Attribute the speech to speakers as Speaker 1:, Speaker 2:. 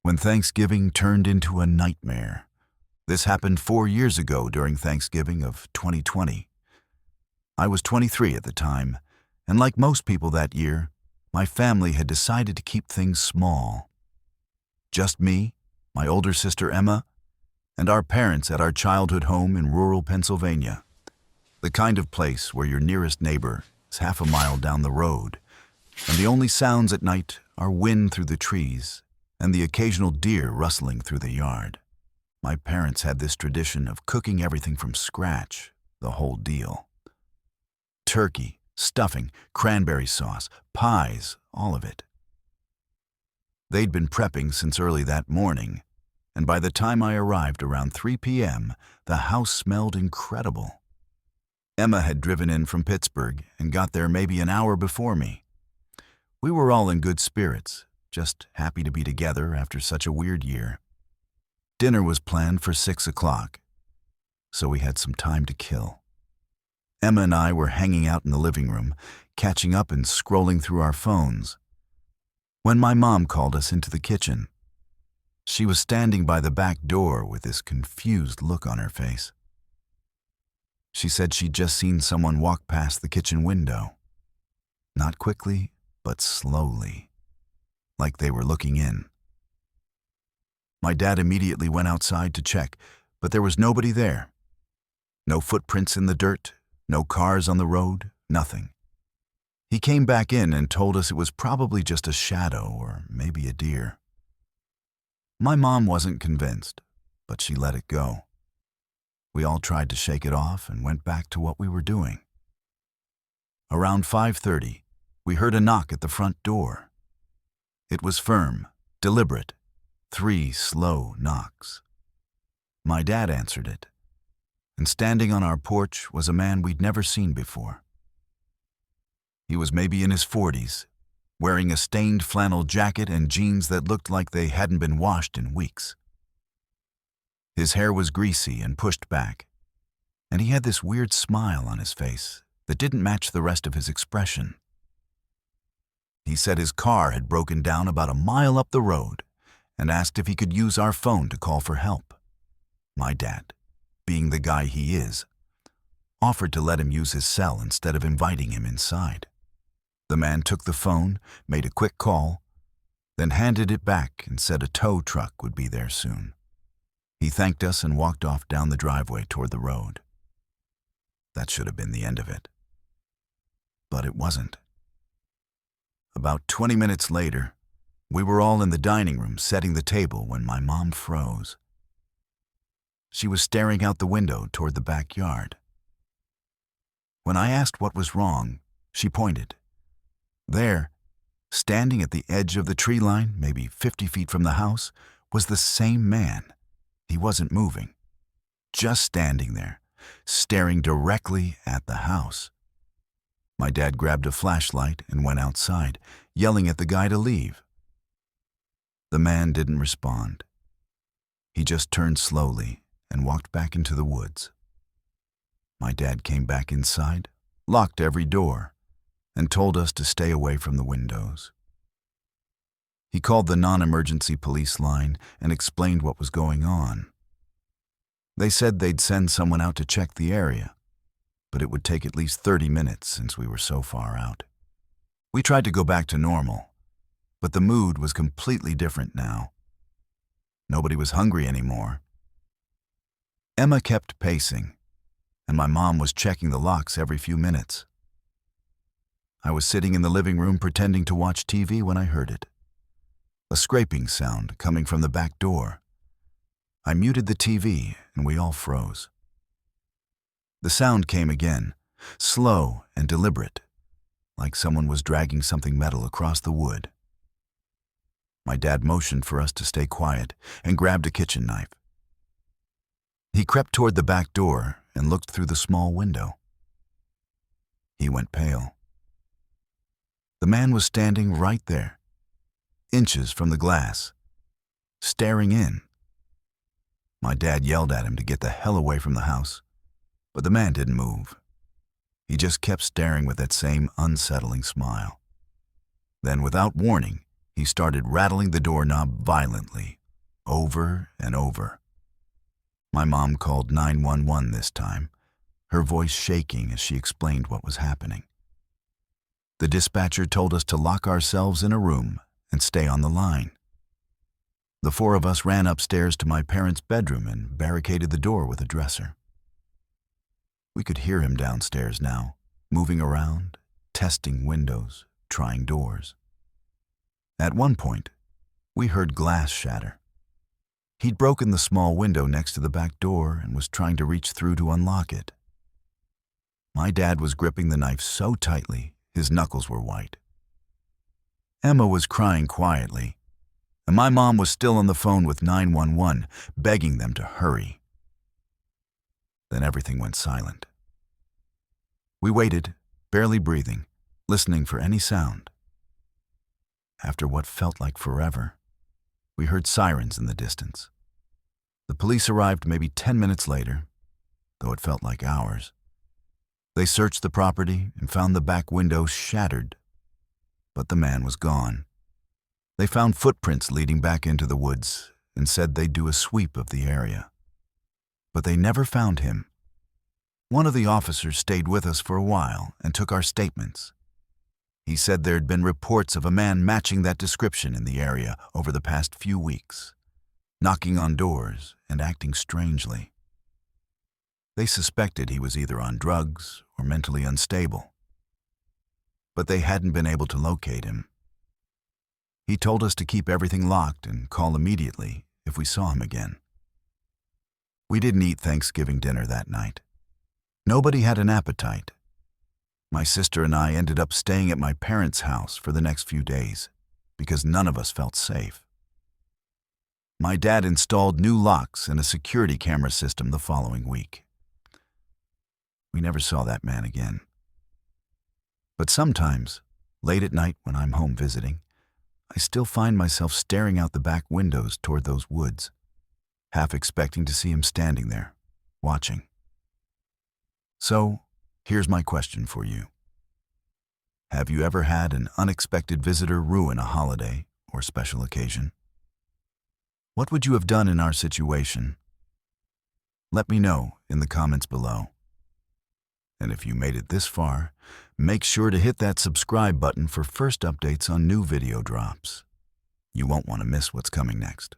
Speaker 1: when Thanksgiving turned into a nightmare. This happened 4 years ago during Thanksgiving of 2020. I was 23 at the time, and like most people that year, my family had decided to keep things small. Just me, my older sister Emma, and our parents at our childhood home in rural Pennsylvania. The kind of place where your nearest neighbor is half a mile down the road, and the only sounds at night are wind through the trees and the occasional deer rustling through the yard. My parents had this tradition of cooking everything from scratch, the whole deal. Turkey, stuffing, cranberry sauce, pies, all of it. They'd been prepping since early that morning, and by the time I arrived around 3 p.m., the house smelled incredible. Emma had driven in from Pittsburgh and got there maybe an hour before me. We were all in good spirits, just happy to be together after such a weird year. Dinner was planned for 6 o'clock, so we had some time to kill. Emma and I were hanging out in the living room, catching up and scrolling through our phones, when my mom called us into the kitchen. She was standing by the back door with this confused look on her face. She said she'd just seen someone walk past the kitchen window. Not quickly, but slowly, like they were looking in. My dad immediately went outside to check, but there was nobody there. No footprints in the dirt, no cars on the road, nothing. He came back in and told us it was probably just a shadow or maybe a deer. My mom wasn't convinced, but she let it go. We all tried to shake it off and went back to what we were doing. Around 5:30, we heard a knock at the front door. It was firm, deliberate, 3 slow knocks. My dad answered it, and standing on our porch was a man we'd never seen before. He was maybe in his 40s, wearing a stained flannel jacket and jeans that looked like they hadn't been washed in weeks. His hair was greasy and pushed back, and he had this weird smile on his face that didn't match the rest of his expression. He said his car had broken down about a mile up the road and asked if he could use our phone to call for help. My dad, being the guy he is, offered to let him use his cell instead of inviting him inside. The man took the phone, made a quick call, then handed it back and said a tow truck would be there soon. He thanked us and walked off down the driveway toward the road. That should have been the end of it. But it wasn't. About 20 minutes later, we were all in the dining room setting the table when my mom froze. She was staring out the window toward the backyard. When I asked what was wrong, she pointed. There, standing at the edge of the tree line, maybe 50 feet from the house, was the same man. He wasn't moving, just standing there, staring directly at the house. My dad grabbed a flashlight and went outside, yelling at the guy to leave. The man didn't respond. He just turned slowly and walked back into the woods. My dad came back inside, locked every door, and told us to stay away from the windows. He called the non-emergency police line and explained what was going on. They said they'd send someone out to check the area, but it would take at least 30 minutes since we were so far out. We tried to go back to normal, but the mood was completely different now. Nobody was hungry anymore. Emma kept pacing, and my mom was checking the locks every few minutes. I was sitting in the living room pretending to watch TV when I heard it. A scraping sound coming from the back door. I muted the TV and we all froze. The sound came again, slow and deliberate, like someone was dragging something metal across the wood. My dad motioned for us to stay quiet and grabbed a kitchen knife. He crept toward the back door and looked through the small window. He went pale. The man was standing right there, inches from the glass, staring in. My dad yelled at him to get the hell away from the house, but the man didn't move. He just kept staring with that same unsettling smile. Then, without warning, he started rattling the doorknob violently, over and over. My mom called 911 this time, her voice shaking as she explained what was happening. The dispatcher told us to lock ourselves in a room and stay on the line. The four of us ran upstairs to my parents' bedroom and barricaded the door with a dresser. We could hear him downstairs now, moving around, testing windows, trying doors. At one point, we heard glass shatter. He'd broken the small window next to the back door and was trying to reach through to unlock it. My dad was gripping the knife so tightly, his knuckles were white. Emma was crying quietly, and my mom was still on the phone with 911, begging them to hurry. Then everything went silent. We waited, barely breathing, listening for any sound. After what felt like forever, we heard sirens in the distance. The police arrived maybe 10 minutes later, though it felt like hours. They searched the property and found the back window shattered, but the man was gone. They found footprints leading back into the woods and said they'd do a sweep of the area. But they never found him. One of the officers stayed with us for a while and took our statements. He said there had been reports of a man matching that description in the area over the past few weeks, knocking on doors and acting strangely. They suspected he was either on drugs or mentally unstable, but they hadn't been able to locate him. He told us to keep everything locked and call immediately if we saw him again. We didn't eat Thanksgiving dinner that night. Nobody had an appetite. My sister and I ended up staying at my parents' house for the next few days because none of us felt safe. My dad installed new locks and a security camera system the following week. We never saw that man again. But sometimes, late at night when I'm home visiting, I still find myself staring out the back windows toward those woods, half expecting to see him standing there, watching. So, here's my question for you. Have you ever had an unexpected visitor ruin a holiday or special occasion? What would you have done in our situation? Let me know in the comments below. And if you made it this far, make sure to hit that subscribe button for first updates on new video drops. You won't want to miss what's coming next.